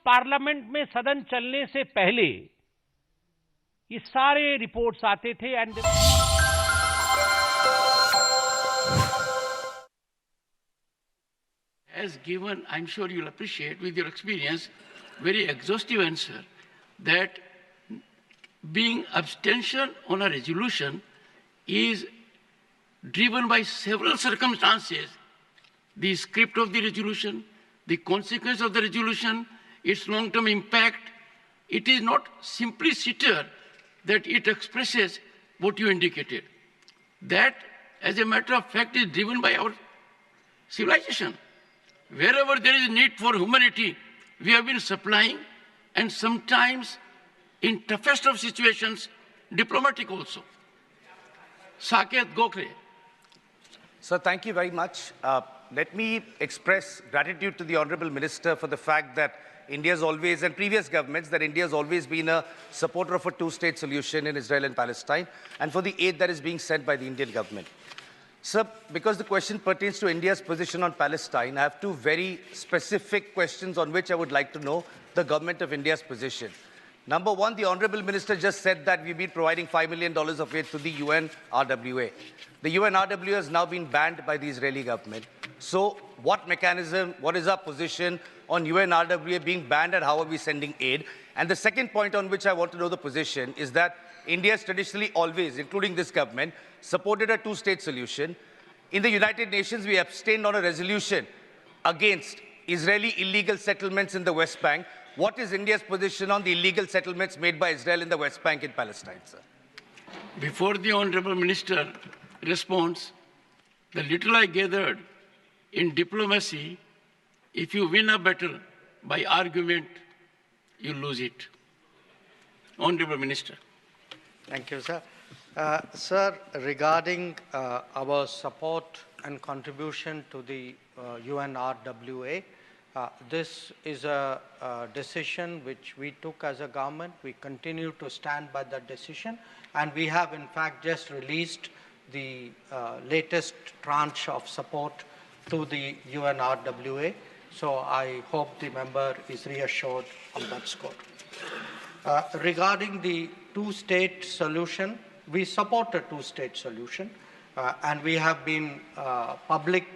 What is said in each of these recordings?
Parliament में सदन चलने से पहले ये सारे रिपोर्ट्स आते थे and has given, I'm sure you'll appreciate with your experience, very exhaustive answer that being abstention on a resolution is driven by several circumstances. The script of the resolution, the consequence of the resolution, its long-term impact. It is not simpliciter that it expresses what you indicated. That, as a matter of fact, is driven by our civilization. Wherever there is need for humanity, we have been supplying, and sometimes in toughest of situations, diplomatic also. Saket Gokhale. Sir, thank you very much. Let me express gratitude to the Honorable Minister for the fact that India's always, and previous governments, that India's always been a supporter of a two-state solution in Israel and Palestine, and for the aid that is being sent by the Indian government. Sir, because the question pertains to India's position on Palestine, I have two very specific questions on which I would like to know the government of India's position. Number one, the Honorable Minister just said that we've been providing $5 million of aid to the UNRWA. The UNRWA has now been banned by the Israeli government. So what mechanism, what is our position on UNRWA being banned, and how are we sending aid? And the second point on which I want to know the position is that India has traditionally always, including this government, supported a two-state solution. In the United Nations, we abstained on a resolution against Israeli illegal settlements in the West Bank. What is India's position on the illegal settlements made by Israel in the West Bank and Palestine, sir? Before the Honorable Minister responds, the little I gathered in diplomacy, if you win a battle by argument, you lose it. Honorable Minister. Thank you, sir. Sir, regarding our support and contribution to the UNRWA, this is a decision which we took as a government. We continue to stand by that decision, and we have in fact just released the latest tranche of support to the UNRWA. So I hope the member is reassured on that score. Regarding the two-state solution, we support a two-state solution, and we have been public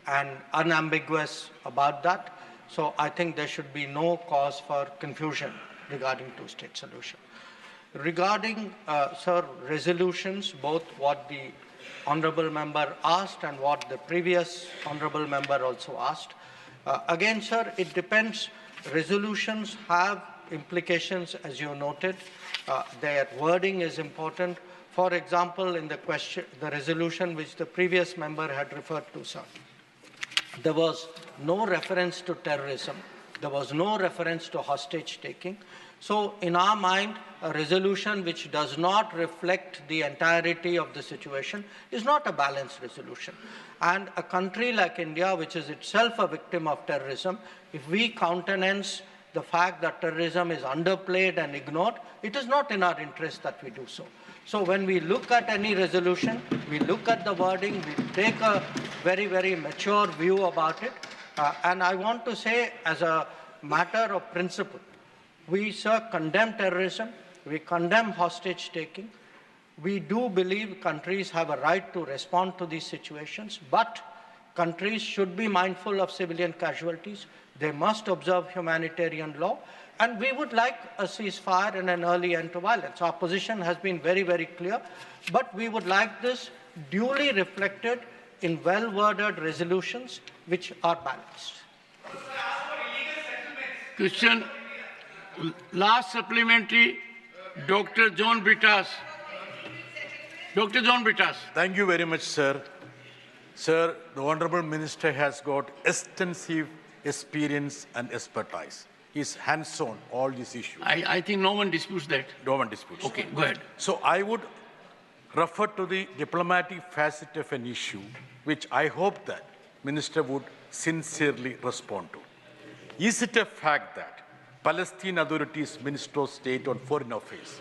and unambiguous about that. So I think there should be no cause for confusion regarding two-state solution. Regarding, sir, resolutions, both what the honourable member asked and what the previous honourable member also asked, again, sir, it depends. Resolutions have implications, as you noted. Their wording is important. For example, in the question, the resolution which the previous member had referred to, sir, there was no reference to terrorism. There was no reference to hostage-taking. So, in our mind, a resolution which does not reflect the entirety of the situation is not a balanced resolution. And a country like India, which is itself a victim of terrorism, if we countenance the fact that terrorism is underplayed and ignored, it is not in our interest that we do so. So when we look at any resolution, we look at the wording, we take a very, very mature view about it. And I want to say, as a matter of principle, we, sir, condemn terrorism, we condemn hostage-taking. We do believe countries have a right to respond to these situations, but countries should be mindful of civilian casualties. They must observe humanitarian law, and we would like a ceasefire and an early end to violence. Our position has been very, very clear, but we would like this duly reflected in well-worded resolutions which are balanced. Question. Last supplementary, Dr. John Brittas. Dr. John Brittas. Thank you very much, sir. Sir, the Honorable Minister has got extensive experience and expertise. He's hands-on all these issues. I think no one disputes that. No one disputes. Okay, go ahead. So I would refer to the diplomatic facet of an issue, which I hope that Minister would sincerely respond to. Is it a fact that Palestine Authority's Minister of State on Foreign Affairs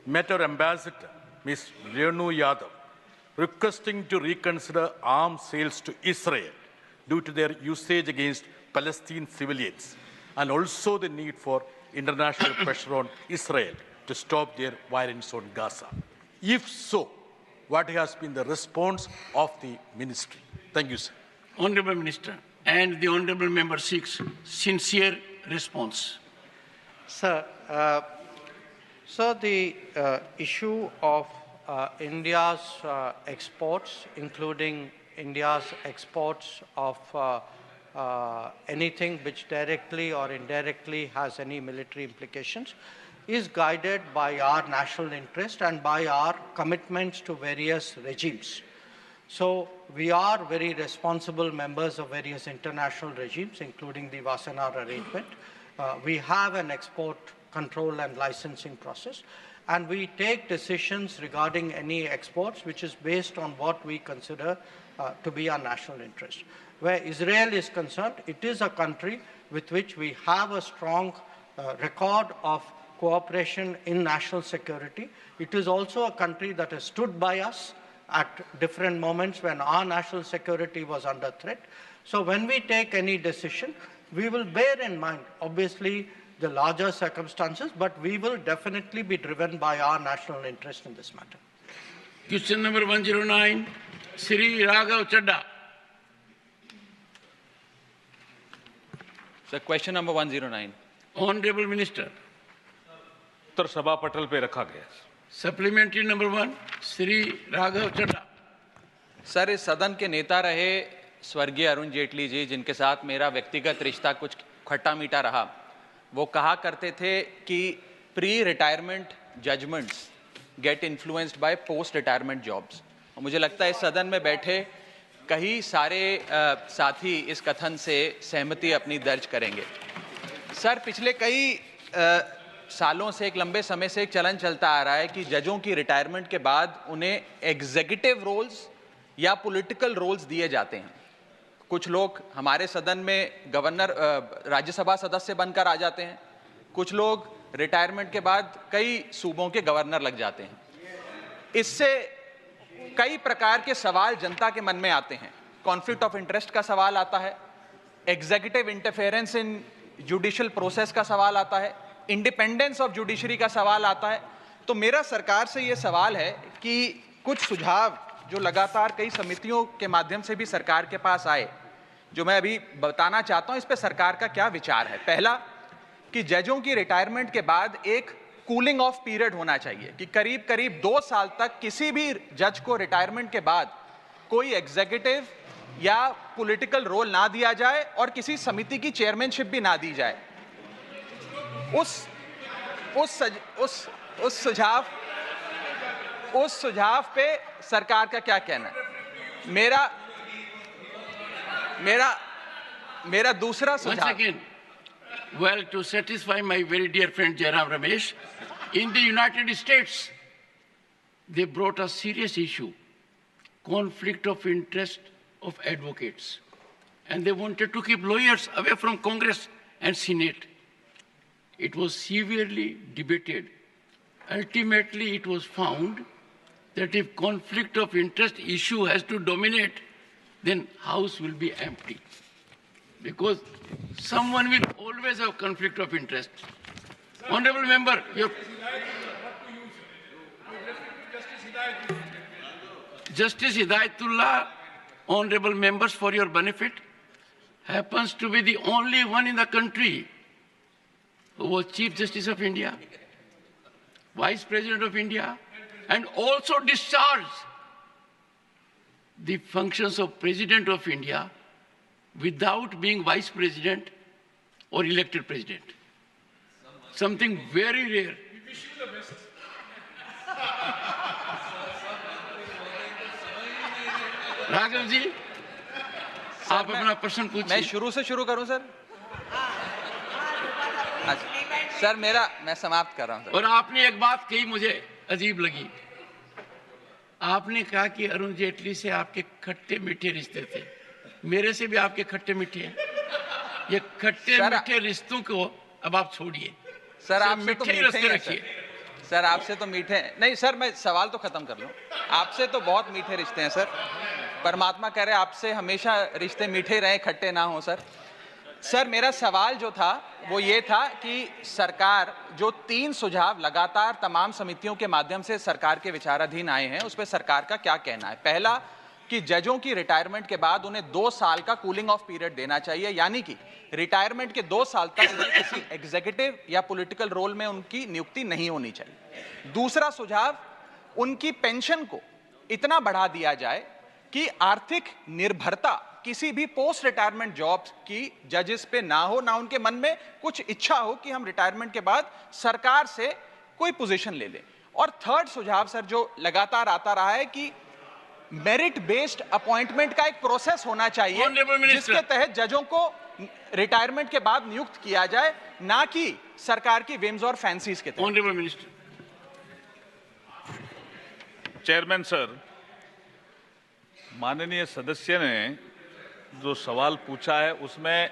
met our ambassador, Ms. Renu Yadav, requesting to reconsider arms sales to Israel due to their usage against Palestinian civilians, and also the need for international pressure on Israel to stop their violence on Gaza? If so, what has been the response of the ministry? Thank you, sir. Honorable Minister, and the Honorable Member seeks sincere response. Sir, the issue of India's exports, including India's exports of anything which directly or indirectly has any military implications, is guided by our national interest and by our commitments to various regimes. So we are very responsible members of various international regimes, including the Wassenaar Arrangement. We have an export control and licensing process, and we take decisions regarding any exports which is based on what we consider to be our national interest. Where Israel is concerned, it is a country with which we have a strong record of cooperation in national security. It is also a country that has stood by us at different moments when our national security was under threat. So when we take any decision, we will bear in mind, obviously, the larger circumstances, but we will definitely be driven by our national interest in this matter. Question number 109, Sri Raghav Chadda. Sir, question number 109. Honorable Minister. उत्तर सभा पटल पे रखा गया। Supplementary number 1, Sri Raghav Chadda. Sir, इस सदन के नेता रहे स्वर्गीय अरुण जेटली जी, जिनके साथ मेरा व्यक्तिगत रिश्ता कुछ खट्टा मीठा रहा, वो कहा करते थे कि pre retirement judgements get influenced by post retirement jobs. और मुझे लगता है इस सदन में बैठे कई सारे साथी इस कथन से सहमति अपनी दर्ज करेंगे। सर, पिछले कई सालों से, एक लंबे समय से एक चलन चलता आ रहा है कि जजों की रिटायरमेंट के बाद उन्हें एग्जीक्यूटिव रोल्स या पॉलिटिकल रोल्स दिए जाते हैं। कुछ लोग हमारे सदन में गवर्नर, राज्यसभा सदस्य बनकर आ जाते हैं, कुछ लोग रिटायरमेंट के बाद कई सूबों के गवर्नर लग जाते हैं। इससे कई प्रकार के सवाल जनता के मन में आते हैं। कॉन्फ्लिक्ट ऑफ इंटरेस्ट का सवाल आता है, एग्जीक्यूटिव इंटरफेरेंस इन जुडिशियल प्रोसेस का सवाल आता है, इंडिपेंडेंस ऑफ जुडिशरी का सवाल आता है। तो मेरा सरकार से ये सवाल है कि कुछ सुझाव जो लगातार कई समितियों के माध्यम से भी सरकार के पास आए, जो मैं अभी बताना चाहता हूं, इस पे सरकार का क्या विचार है। पहला, कि जजों की रिटायरमेंट के बाद एक कूलिंग ऑफ पीरियड होना चाहिए कि करीब करीब 2 साल तक किसी भी जज को रिटायरमेंट के बाद कोई एग्जीक्यूटिव या पॉलिटिकल रोल ना दिया जाए और किसी समिति की चेयरमैनशिप भी ना दी जाए। उस सुझाव पे सरकार का क्या कहना है। मेरा दूसरा सुझाव। Once again, well, to satisfy my very dear friend Jairam Ramesh, in the United States, they brought a serious issue, conflict of interest of advocates. And they wanted to keep lawyers away from Congress and Senate. It was severely debated. Ultimately, it was found that if conflict of interest issue has to dominate, then House will be empty. Because someone will always have conflict of interest. Honorable member, Justice Hidayatullah, honorable members, for your benefit, happens to be the only one in the country who was Chief Justice of India, Vice President of India, and also discharged the functions of President of India without being Vice President or elected President. Something very rare. We wish you the best. Raghav ji, आप अपना प्रश्न पूछिए। मैं शुरू से शुरू करूं sir? Sir, मैं समाप्त कर रहा हूं सर। और आपने एक बात कही मुझे अजीब लगी। आपने कहा कि अरुण जेटली से आपके खट्टे मीठे रिश्ते थे। मेरे से भी आपके खट्टे मीठे हैं। ये खट्टे मीठे रिश्तों को अब आप छोड़िए। सर, आपसे तो मीठे रिश्ते रखिए। सर, आपसे तो मीठे हैं। नहीं सर, मैं सवाल तो खत्म कर लूं। आपसे तो बहुत मीठे रिश्ते हैं सर। परमात्मा कह रहे आपसे हमेशा रिश्ते मीठे रहे, खट्टे ना हो सर। सर, मेरा सवाल जो था वो ये था कि सरकार जो 3 सुझाव लगातार तमाम समितियों के माध्यम से सरकार के विचाराधीन आए हैं, उस पर सरकार का क्या कहना है। पहला कि जजों की रिटायरमेंट के बाद उन्हें 2 साल का कूलिंग ऑफ पीरियड देना चाहिए, यानी कि रिटायरमेंट के 2 साल तक उन्हें किसी एग्जीक्यूटिव या पॉलिटिकल रोल में उनकी नियुक्ति नहीं होनी चाहिए। दूसरा सुझाव, उनकी पेंशन को इतना बढ़ा दिया जाए कि आर्थिक निर्भरता किसी भी पोस्ट रिटायरमेंट जॉब की जजेस पे ना हो, ना उनके मन में कुछ इच्छा हो कि हम रिटायरमेंट के बाद सरकार से कोई पोजीशन ले लें। और थर्ड सुझाव सर जो लगातार आता रहा है कि मेरिट बेस्ड अपॉइंटमेंट का एक प्रोसेस होना चाहिए जिसके तहत जजों को रिटायरमेंट के बाद नियुक्त किया जाए, ना कि सरकार की विम्स और फैंसीज के तहत। Honourable minister. चेयरमैन सर, माननीय सदस्य ने जो सवाल पूछा है उसमें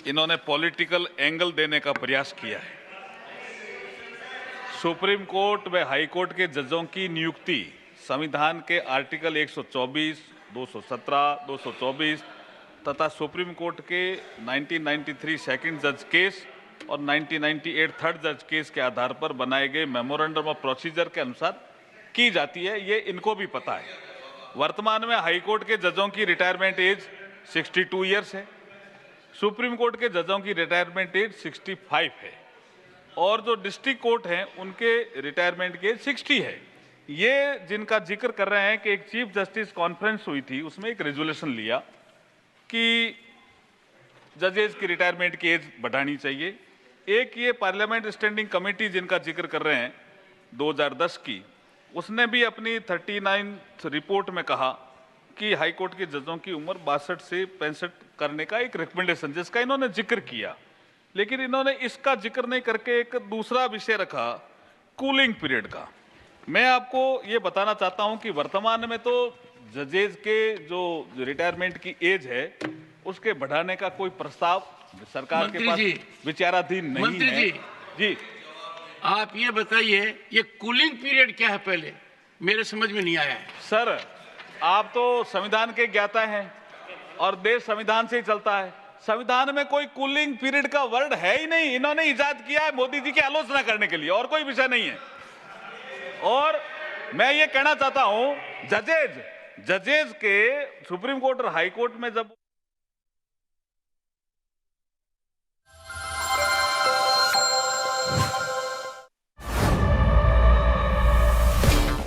इन्होंने पॉलिटिकल एंगल देने का प्रयास किया है। सुप्रीम कोर्ट व हाई कोर्ट के जजों की नियुक्ति संविधान के आर्टिकल 124, 217, 224 तथा सुप्रीम कोर्ट के 1993 सेकंड जज केस और 1998 थर्ड जज केस के आधार पर बनाए गए मेमोरेंडम ऑफ प्रोसीजर के अनुसार की जाती है, ये इनको भी पता है। वर्तमान में हाई कोर्ट के जजों की रिटायरमेंट एज 62 ईयर्स है, सुप्रीम कोर्ट के जजों की रिटायरमेंट एज 65 है और जो डिस्ट्रिक्ट कोर्ट हैं उनके रिटायरमेंट की एज 60 है। ये जिनका जिक्र कर रहे हैं कि एक चीफ जस्टिस कॉन्फ्रेंस हुई थी, उसमें एक रेजोल्यूशन लिया कि जजेस की रिटायरमेंट की एज बढ़ानी चाहिए। एक ये पार्लियामेंट स्टैंडिंग कमेटी जिनका जिक्र कर रहे हैं 2010 की, उसने भी अपनी 39th रिपोर्ट में कहा कि हाई कोर्ट के जजों की उम्र 62 से 65 करने का एक रिकमेंडेशन जिसका इन्होंने जिक्र किया, लेकिन इन्होंने इसका जिक्र नहीं करके एक दूसरा विषय रखा कूलिंग पीरियड का। मैं आपको ये बताना चाहता हूं कि वर्तमान में तो जजेज के जो रिटायरमेंट की एज है उसके बढ़ाने का कोई प्रस्ताव सरकार के पास विचाराधीन नहीं है। जी आप ये बताइए ये कूलिंग पीरियड क्या है, पहले मेरे समझ में नहीं आया है। सर, आप तो संविधान के ज्ञाता हैं और देश संविधान से ही चलता है। संविधान में कोई कूलिंग पीरियड का वर्ड है ही नहीं, इन्होंने इजाद किया है मोदी जी की आलोचना करने के लिए, और कोई विषय नहीं है। और मैं ये कहना चाहता हूं जजेज के सुप्रीम कोर्ट और हाई कोर्ट में जब